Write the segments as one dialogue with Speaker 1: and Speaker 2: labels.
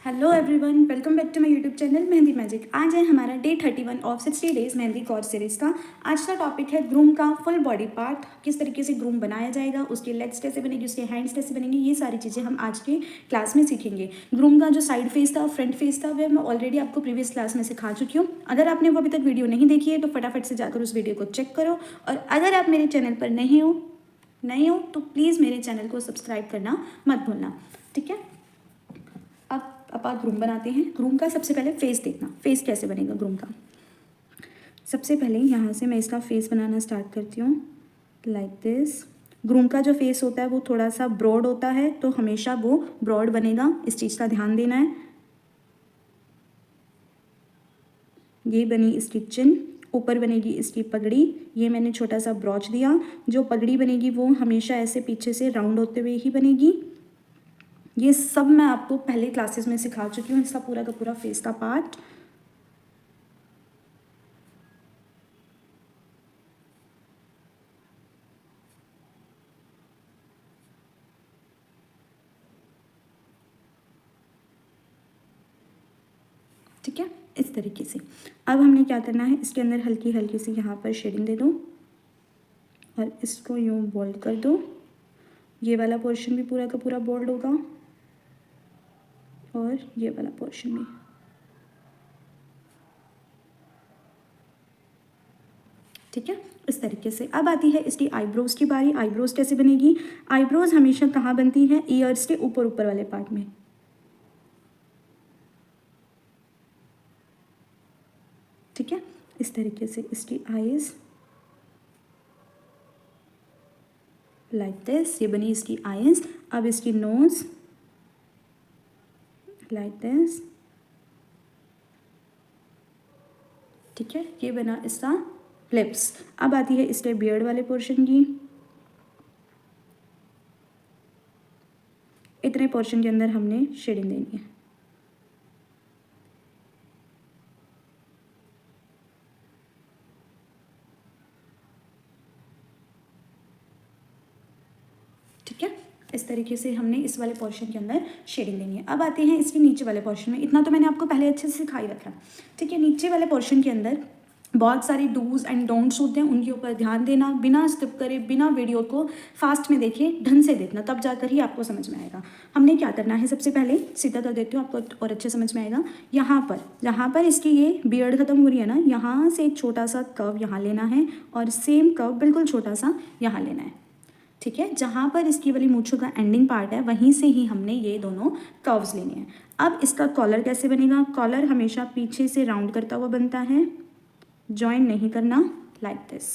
Speaker 1: Hello everyone, welcome back to my YouTube channel mehndi magic. आज है हमारा day 31 of 60 days mehndi course series का। आज का टॉपिक है ग्रूम का फुल बॉडी पार्ट, किस तरीके से ग्रूम बनाया जाएगा, उसकी लेग्स कैसे बनेगी, उसके हैंड्स कैसे बनेंगे, ये सारी चीज़ें हम आज के क्लास में सीखेंगे। ग्रूम का जो साइड फेस था, फ्रंट फेस था, वह मैं ऑलरेडी आपको प्रीवियस क्लास में सिखा चुकी हूँ। अगर आपने वो अभी तक वीडियो नहीं देखी है तो फटाफट से जाकर उस वीडियो को चेक करो। और अगर आप मेरे चैनल पर नहीं हो तो प्लीज़ मेरे चैनल को सब्सक्राइब करना मत भूलना, ठीक है। अब आप ग्रूम बनाते हैं। ग्रूम का सबसे पहले फेस देखना, फेस कैसे बनेगा ग्रूम का। सबसे पहले यहाँ से मैं इसका फेस बनाना स्टार्ट करती हूँ, लाइक दिस। ग्रूम का जो फेस होता है वो थोड़ा सा ब्रॉड होता है, तो हमेशा वो ब्रॉड बनेगा, इस चीज़ का ध्यान देना है। ये बनी इसकी चिन, ऊपर बनेगी इसकी पगड़ी। ये मैंने छोटा सा ब्रॉच दिया। जो पगड़ी बनेगी वो हमेशा ऐसे पीछे से राउंड होते हुए ही बनेगी। ये सब मैं आपको पहले क्लासेस में सिखा चुकी हूँ, इसका पूरा का पूरा फेस का पार्ट। ठीक है, इस तरीके से। अब हमने क्या करना है, इसके अंदर हल्की हल्की सी यहाँ पर शेडिंग दे दो और इसको यूँ बोल्ड कर दो। ये वाला पोर्शन भी पूरा का पूरा बोल्ड होगा और ये वाला पोर्शन भी। ठीक है, इस तरीके से। अब आती है इसकी आईब्रोज की बारी। आईब्रोज कैसे बनेगी? आईब्रोज हमेशा कहाँ बनती है? ईयर्स के ऊपर ऊपर वाले पार्ट में। ठीक है, इस तरीके से इसकी आईज लाइक दिस, ये बनी इसकी आईज। अब इसकी नोज लाइक दिस। ठीक है, ये बना इसका लिप्स। अब आती है इसके बियर्ड वाले पोर्शन की। इतने पोर्शन के अंदर हमने शेडिंग देनी है। ठीक है, इस तरीके से हमने इस वाले पोर्शन के अंदर शेडिंग देनी है। अब आते हैं इसके नीचे वाले पोर्शन में। इतना तो मैंने आपको पहले अच्छे से सिखा ही रखा। ठीक है, नीचे वाले पोर्शन के अंदर बहुत सारी डूज एंड डोंट्स होते हैं, उनके ऊपर ध्यान देना। बिना स्किप करे, बिना वीडियो को फास्ट में देखिए, ढंग से देखना, तब जाकर ही आपको समझ में आएगा। हमने क्या करना है, सबसे पहले सीधा कर देती हूँ, आपको और अच्छे समझ में आएगा। यहाँ पर इसकी ये बियर्ड खत्म हो रही है ना, यहाँ से एक छोटा सा कर्व यहाँ लेना है और सेम कर्व बिल्कुल छोटा सा यहाँ लेना है। ठीक है, जहाँ पर इसकी वाली मूंछों का एंडिंग पार्ट है वहीं से ही हमने ये दोनों कर्व्स लेने हैं। अब इसका कॉलर कैसे बनेगा? कॉलर हमेशा पीछे से राउंड करता हुआ बनता है, जॉइन नहीं करना, लाइक दिस।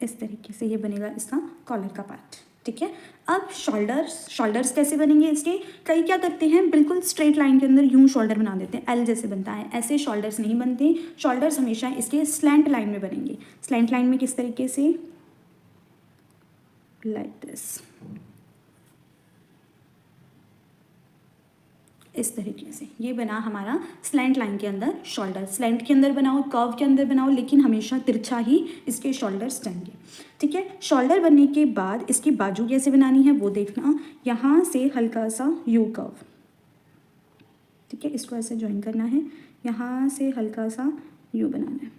Speaker 1: इस तरीके से ये बनेगा इसका कॉलर का पार्ट। ठीक है, अब शोल्डर्स कैसे बनेंगे इसके? कई क्या करते हैं, बिल्कुल स्ट्रेट लाइन के अंदर यूं शोल्डर बना देते हैं, एल जैसे बनता है। ऐसे शोल्डर्स नहीं बनते। शोल्डर्स हमेशा इसके स्लैंट लाइन में बनेंगे। स्लैंट लाइन में किस तरीके से? Like this. इस तरीके से ये बना हमारा स्लैंट लाइन के अंदर शोल्डर। स्लैंट के अंदर बनाओ, कर्व के अंदर बनाओ, लेकिन हमेशा तिरछा ही इसके शोल्डर्स जाएंगे। ठीक है, शोल्डर बनने के बाद इसकी बाजू कैसे बनानी है वो देखना। यहाँ से हल्का सा यू कर्व। ठीक है, इसको ऐसे ज्वाइन करना है, यहाँ से हल्का सा यू बनाना है।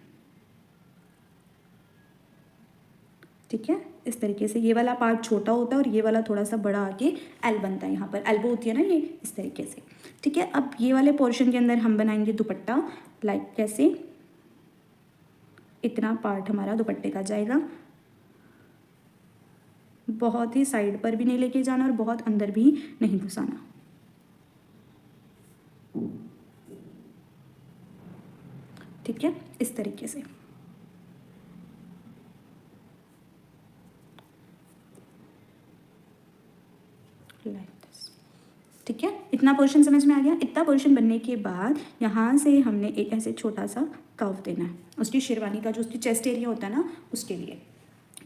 Speaker 1: ठीक है, इस तरीके से। ये वाला पार्ट छोटा होता है और ये वाला थोड़ा सा बड़ा आके एल बनता है। यहाँ पर एल्बो होती है ना, ये इस तरीके से। ठीक है, अब ये वाले पोर्शन के अंदर हम बनाएंगे दुपट्टा। लाइक कैसे? इतना पार्ट हमारा दुपट्टे का जाएगा। बहुत ही साइड पर भी नहीं लेके जाना और बहुत अंदर भी नहीं घुसाना। ठीक है, इस तरीके से। ठीक है, इतना पोर्शन समझ में आ गया। इतना पोर्शन बनने के बाद यहाँ से हमने एक ऐसे छोटा सा कर्व देना है, उसकी शेरवानी का जो उसकी चेस्ट एरिया होता है ना, उसके लिए।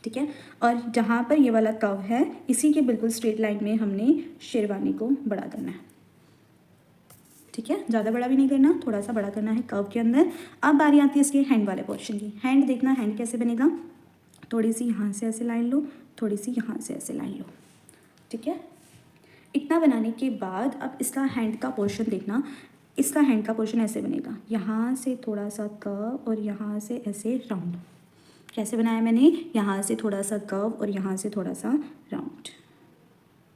Speaker 1: ठीक है, और जहाँ पर ये वाला कर्व है, इसी के बिल्कुल स्ट्रेट लाइन में हमने शेरवानी को बड़ा करना है। ठीक है, ज़्यादा बड़ा भी नहीं करना, थोड़ा सा बड़ा करना है कर्व के अंदर। अब बारी आती है इसके हैंड वाले पोर्शन की। हैंड देखना, हैंड कैसे बनेगा? थोड़ी सी यहाँ से ऐसे लाइन लो, थोड़ी सी यहाँ से ऐसे लाइन लो। ठीक है। इतना बनाने के बाद अब इसका हैंड का पोर्शन देखना। इसका हैंड का पोर्शन ऐसे बनेगा, यहाँ से थोड़ा सा कर्व और यहाँ से ऐसे राउंड। कैसे बनाया मैंने, यहाँ से थोड़ा सा कर्व और यहाँ से थोड़ा सा राउंड।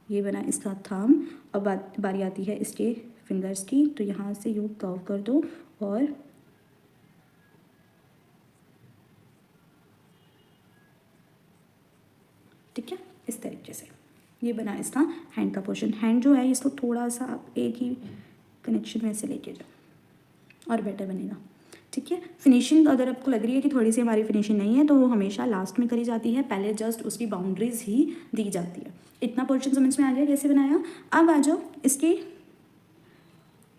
Speaker 1: ये बना इसका थंब। अब बारी आती है इसके फिंगर्स की, तो यहाँ से यूँ कर्व कर दो और ठीक है, इस तरीके से ये बना इसका हैंड का पोर्शन। हैंड जो है इसको थोड़ा सा आप एक ही कनेक्शन में से लेके जाओ और बेटर बनेगा। ठीक है। फिनिशिंग अगर आपको लग रही है कि थोड़ी सी हमारी फिनिशिंग नहीं है तो वो हमेशा लास्ट में करी जाती है, पहले जस्ट उसकी बाउंड्रीज ही दी जाती है। इतना पोर्शन समझ में आ गया कैसे बनाया। अब आ जाओ इसकी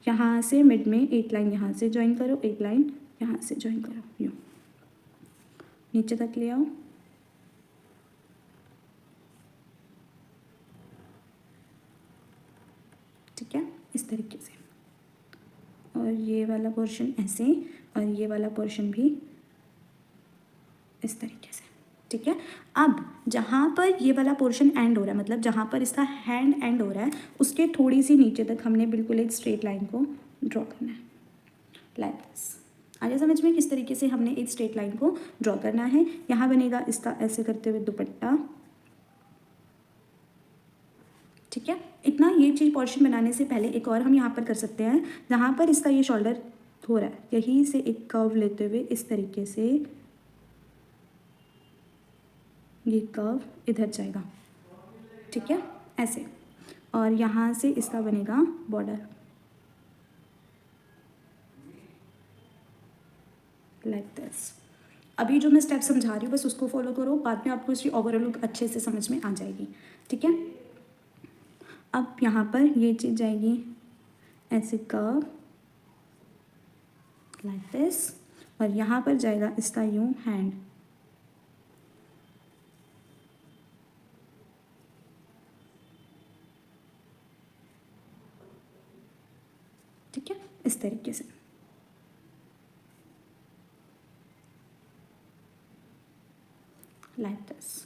Speaker 1: यहाँ से मिड में एक लाइन यहाँ से ज्वाइन करो, एक लाइन यहाँ से ज्वाइन करो, यूँ नीचे तक ले आओ। ठीक है, इस तरीके से। और ये वाला पोर्शन ऐसे और ये वाला पोर्शन भी इस तरीके से। ठीक है। अब जहाँ पर ये वाला पोर्शन एंड हो रहा है, मतलब जहाँ पर इसका हैंड एंड हो रहा है, उसके थोड़ी सी नीचे तक हमने बिल्कुल एक स्ट्रेट लाइन को ड्रॉ करना है, लाइक दिस। आगे समझ में किस तरीके से हमने एक स्ट्रेट लाइन को ड्रॉ करना है। यहाँ बनेगा इसका ऐसे करते हुए दुपट्टा। ठीक है। इतना ये चीज़ पोर्शन बनाने से पहले एक और हम यहाँ पर कर सकते हैं, जहाँ पर इसका ये शोल्डर हो रहा है, यहीं से एक कर्व लेते हुए इस तरीके से ये कर्व इधर जाएगा। ठीक है, ऐसे। और यहाँ से इसका बनेगा बॉर्डर, लाइक दिस। अभी जो मैं स्टेप समझा रही हूँ बस उसको फॉलो करो, बाद में आपको इसकी ओवरऑल लुक अच्छे से समझ में आ जाएगी। ठीक है। अब यहाँ पर ये चीज़ जाएगी ऐसे कर्व, लाइक दिस। और यहाँ पर जाएगा इसका यूँ हैंड। ठीक है, इस तरीके से। Like this.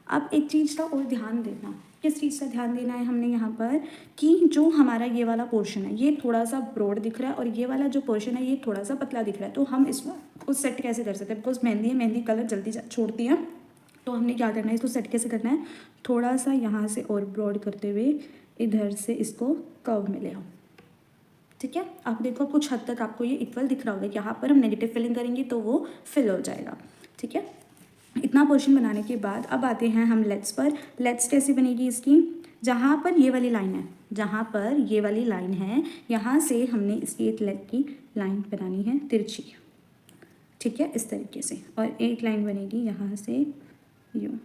Speaker 1: अब एक चीज़ का और ध्यान देना। किस चीज़ का ध्यान देना है हमने यहाँ पर, कि जो हमारा ये वाला पोर्शन है ये थोड़ा सा ब्रॉड दिख रहा है और ये वाला जो पोर्शन है ये थोड़ा सा पतला दिख रहा है, तो हम इसको सेट कैसे कर सकते हैं। बिकॉज मेहंदी है, मेहंदी कलर जल्दी छोड़ती है, तो हमने क्या करना है, इसको सेट कैसे करना है, थोड़ा सा यहाँ से और ब्रॉड करते हुए इधर से इसको कर्व में ले आओ। ठीक है। आप देखो कुछ हद तक आपको ये इक्वल दिख रहा होगा। यहाँ पर हम नेगेटिव फिलिंग करेंगे तो वो फिल हो जाएगा। ठीक है। इतना पोर्शन बनाने के बाद अब आते हैं हम लेट्स पर। लेट्स कैसे बनेगी इसकी, जहाँ पर ये वाली लाइन है, जहाँ पर ये वाली लाइन है यहाँ से हमने इसकी एक लेग की लाइन बनानी है तिरछी। ठीक है, इस तरीके से। और एक लाइन बनेगी यहाँ से यूँ,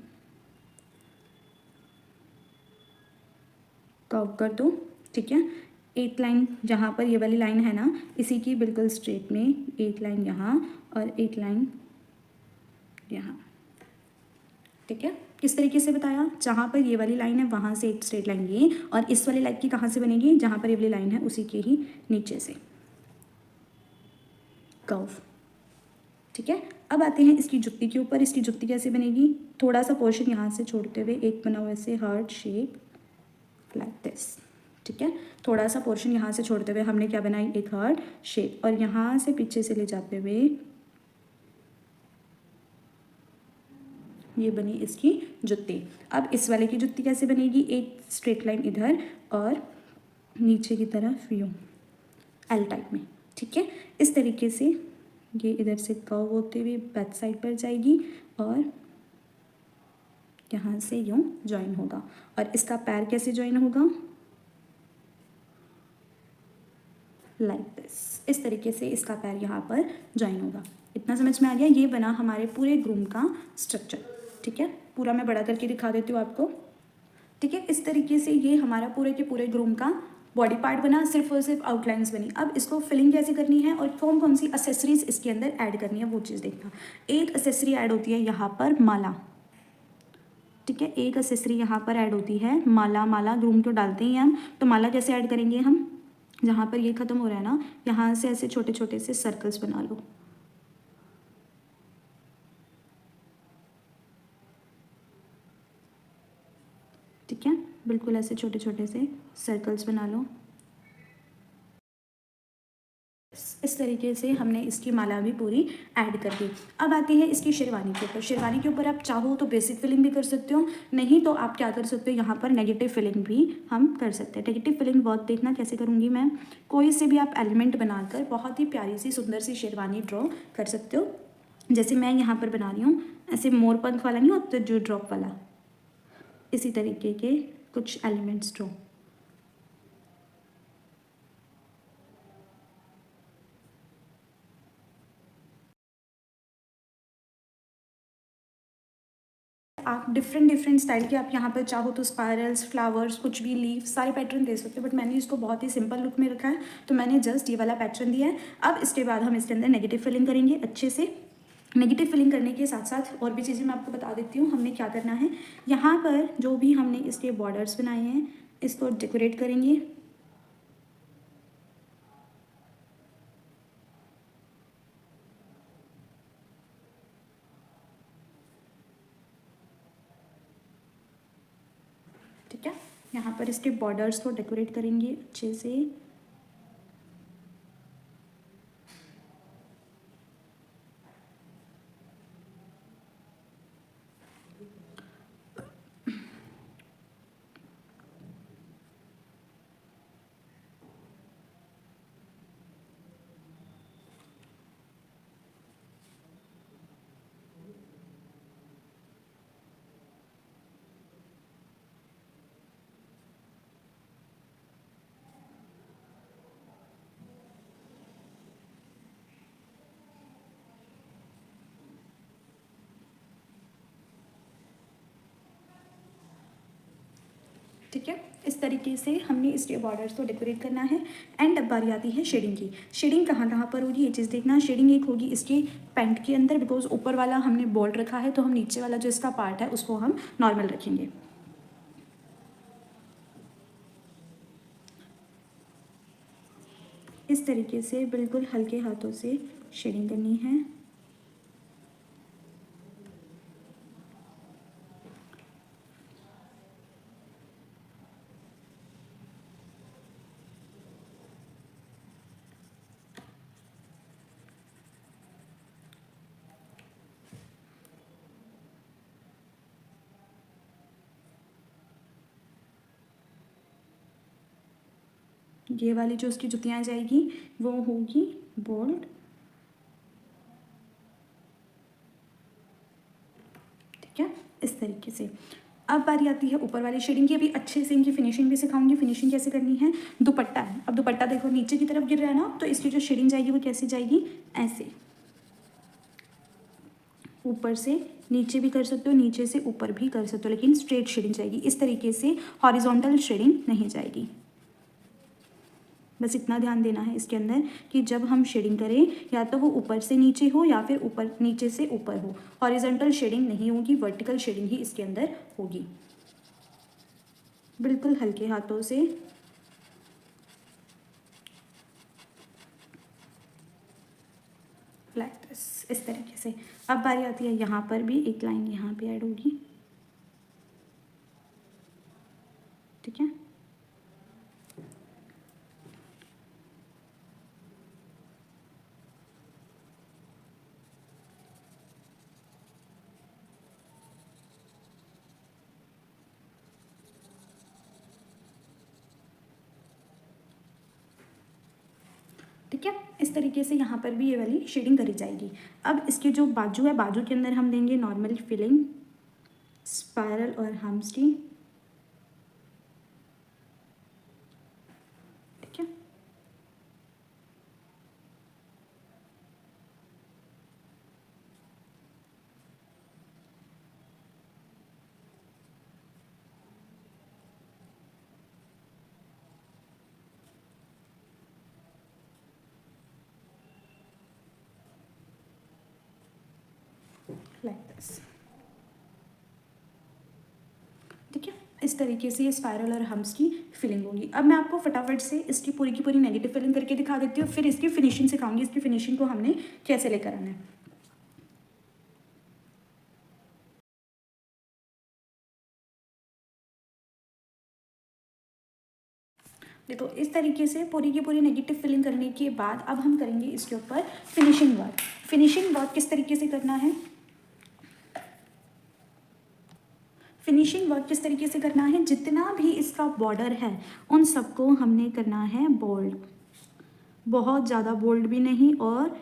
Speaker 1: कर्व कर दो। ठीक है। एक लाइन जहाँ पर ये वाली लाइन है ना, इसी की बिल्कुल स्ट्रेट में एक लाइन यहाँ और एक लाइन यहाँ। ठीक है, किस तरीके से बताया, जहाँ पर ये वाली लाइन है वहाँ से एक स्ट्रेट लाइन ये, और इस वाली लाइन की कहाँ से बनेगी, जहाँ पर ये वाली लाइन है उसी के ही नीचे से कर्व। ठीक है। अब आते हैं इसकी जुत्ती के ऊपर। इसकी जुत्ती कैसे बनेगी, थोड़ा सा पोर्शन यहाँ से छोड़ते हुए एक बना हुआ ऐसे हार्ट शेप, लाइक दिस। ठीक है, थोड़ा सा पोर्शन यहाँ से छोड़ते हुए हमने क्या बनाई, एक हार्ट शेप, और यहाँ से पीछे से ले जाते हुए ये बनी इसकी जुत्ती। अब इस वाले की जुत्ती कैसे बनेगी, एक स्ट्रेट लाइन इधर और नीचे की तरफ यूँ एल टाइप में। ठीक है, इस तरीके से ये इधर से कर्व होते हुए बैक साइड पर जाएगी और यहाँ से यूँ ज्वाइन होगा। और इसका पैर कैसे ज्वाइन होगा, लाइक दिस। इस तरीके से इसका पैर यहाँ पर ज्वाइन होगा। इतना समझ में आ गया। ये बना हमारे पूरे ग्रूम का स्ट्रक्चर। ठीक है, पूरा मैं बड़ा करके दिखा देती हूँ आपको। ठीक है, इस तरीके से ये हमारा पूरे के पूरे ग्रूम का बॉडी पार्ट बना, सिर्फ और सिर्फ आउटलाइंस बनी। अब इसको फिलिंग कैसे करनी है और कौन कौन सी एसेसरीज इसके अंदर ऐड करनी है वो चीज़ देखना। एक एसेसरी ऐड होती है यहाँ पर माला। ठीक है, एक एसेसरी यहाँ पर ऐड होती है माला। माला ग्रूम को डालते ही हम, तो माला कैसे ऐड करेंगे हम, जहाँ पर ये ख़त्म हो रहा है ना, यहाँ से ऐसे छोटे छोटे से सर्कल्स बना लो। ठीक है, बिल्कुल ऐसे छोटे छोटे से सर्कल्स बना लो। इस तरीके से हमने इसकी माला भी पूरी ऐड कर दी। अब आती है इसकी शेरवानी के ऊपर। शेरवानी के ऊपर आप चाहो तो बेसिक फिलिंग भी कर सकते हो, नहीं तो आप क्या कर सकते हो, यहाँ पर नेगेटिव फिलिंग भी हम कर सकते हैं। नेगेटिव फिलिंग बहुत देखना कैसे करूँगी मैं, कोई से भी आप एलिमेंट बनाकर बहुत ही प्यारी सी सुंदर सी शेरवानी ड्रॉ कर सकते हो। जैसे मैं यहाँ पर बना रही हूँ, ऐसे मोर पंख वाला नहीं होता जो ड्रॉप वाला, इसी तरीके के कुछ एलिमेंट्स ड्रॉ। आप डिफरेंट डिफरेंट स्टाइल के आप यहाँ पर चाहो तो स्पायरल्स, फ्लावर्स, कुछ भी लीफ, सारे पैटर्न दे सकते हो, बट मैंने इसको बहुत ही सिंपल लुक में रखा है तो मैंने जस्ट ये वाला पैटर्न दिया है। अब इसके बाद हम इसके अंदर नेगेटिव फिलिंग करेंगे अच्छे से। नेगेटिव फिलिंग करने के साथ साथ और भी चीज़ें मैं आपको बता देती हूँ हमने क्या करना है। यहाँ पर जो भी हमने इसके बॉर्डर्स बनाए हैं इसको डेकोरेट करेंगे। ठीक है, यहाँ पर इसके बॉर्डर्स को डेकोरेट करेंगे अच्छे से। ठीक है, इस तरीके से हमने इसके बॉर्डर्स को डेकोरेट करना है। एंड अब बारी आती है शेडिंग की। शेडिंग कहाँ कहाँ पर होगी ये चीज़ देखना। शेडिंग एक होगी इसकी पैंट के अंदर, बिकॉज ऊपर वाला हमने बोल्ड रखा है तो हम नीचे वाला जो इसका पार्ट है उसको हम नॉर्मल रखेंगे। इस तरीके से बिल्कुल हल्के हाथों से शेडिंग करनी है। ये वाली जो उसकी जुतियाँ जाएगी वो होगी बोल्ड। ठीक है, इस तरीके से। अब बारी आती है ऊपर वाली शेडिंग की। अभी अच्छे से इनकी फिनिशिंग भी सिखाऊंगी। फिनिशिंग कैसे करनी है, दुपट्टा है, अब दुपट्टा देखो नीचे की तरफ गिर रहा है ना, तो इसकी जो शेडिंग जाएगी वो कैसे जाएगी, ऐसे ऊपर से नीचे भी कर सकते हो, नीचे से ऊपर भी कर सकते हो, लेकिन स्ट्रेट शेडिंग जाएगी। इस तरीके से हॉरिजॉन्टल शेडिंग नहीं जाएगी। बस इतना ध्यान देना है इसके अंदर कि जब हम शेडिंग करें या तो वो ऊपर से नीचे हो या फिर ऊपर नीचे से ऊपर हो। हॉरिजॉन्टल शेडिंग नहीं होगी, वर्टिकल शेडिंग ही इसके अंदर होगी। बिल्कुल हल्के हाथों से लाइक दिस, इस तरीके से। अब बारी आती है यहाँ पर भी एक लाइन यहाँ पे ऐड होगी। ठीक है, ठीक है, इस तरीके से यहाँ पर भी ये वाली शेडिंग करी जाएगी। अब इसके जो बाजू है, बाजू के अंदर हम देंगे नॉर्मल फिलिंग, स्पायरल और हमस्ट्री। ठीक है, लाइक दिस। ठीक है, इस तरीके से ये स्पायरल और हम्स की फिलिंग होगी। अब मैं आपको फटाफट से इसकी पूरी की पूरी नेगेटिव फिलिंग करके दिखा देती हूँ, फिर इसकी फिनिशिंग सिखाऊंगी, इसकी फिनिशिंग को हमने कैसे लेकर आना है। देखो इस तरीके से पूरी की पूरी नेगेटिव फिलिंग करने के बाद अब हम करेंगे इसके ऊपर फिनिशिंग वर्क। फिनिशिंग वर्क किस तरीके से करना है, फिनिशिंग वर्क किस तरीके से करना है, जितना भी इसका बॉर्डर है उन सबको हमने करना है बोल्ड, बहुत ज़्यादा बोल्ड भी नहीं और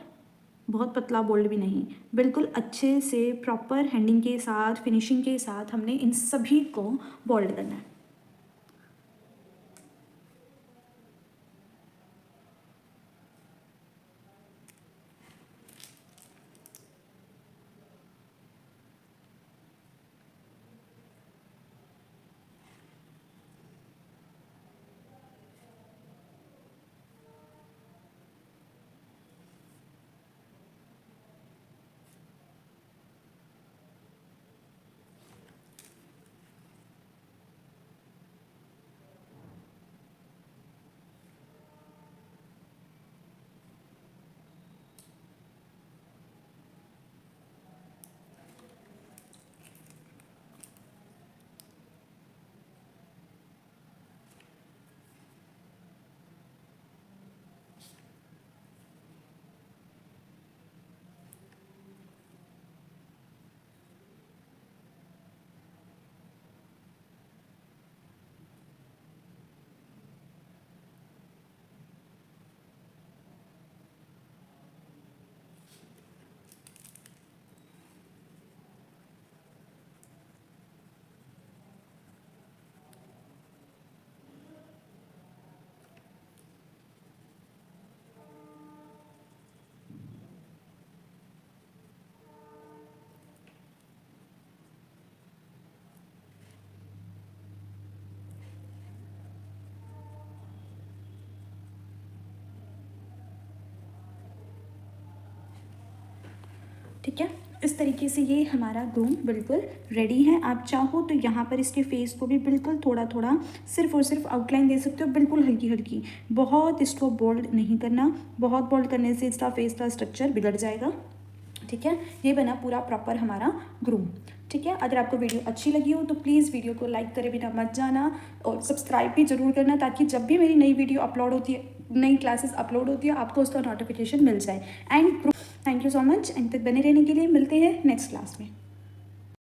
Speaker 1: बहुत पतला बोल्ड भी नहीं, बिल्कुल अच्छे से प्रॉपर हैंडिंग के साथ फिनिशिंग के साथ हमने इन सभी को बोल्ड करना है। ठीक है, इस तरीके से ये हमारा ग्रूम बिल्कुल रेडी है। आप चाहो तो यहाँ पर इसके फेस को भी बिल्कुल थोड़ा थोड़ा सिर्फ और सिर्फ आउटलाइन दे सकते हो, बिल्कुल हल्की हल्की, बहुत इसको बोल्ड नहीं करना, बहुत बोल्ड करने से इसका फेस का स्ट्रक्चर बिगड़ जाएगा। ठीक है, ये बना पूरा प्रॉपर हमारा ग्रूम। ठीक है, अगर आपको वीडियो अच्छी लगी हो तो प्लीज़ वीडियो को लाइक करे बिना मत जाना और सब्सक्राइब भी ज़रूर करना, ताकि जब भी मेरी नई वीडियो अपलोड होती है, नई क्लासेस अपलोड होती है, आपको उसका नोटिफिकेशन मिल जाए। And thank you so much, and तक बने रहने के लिए। मिलते हैं नेक्स्ट क्लास में।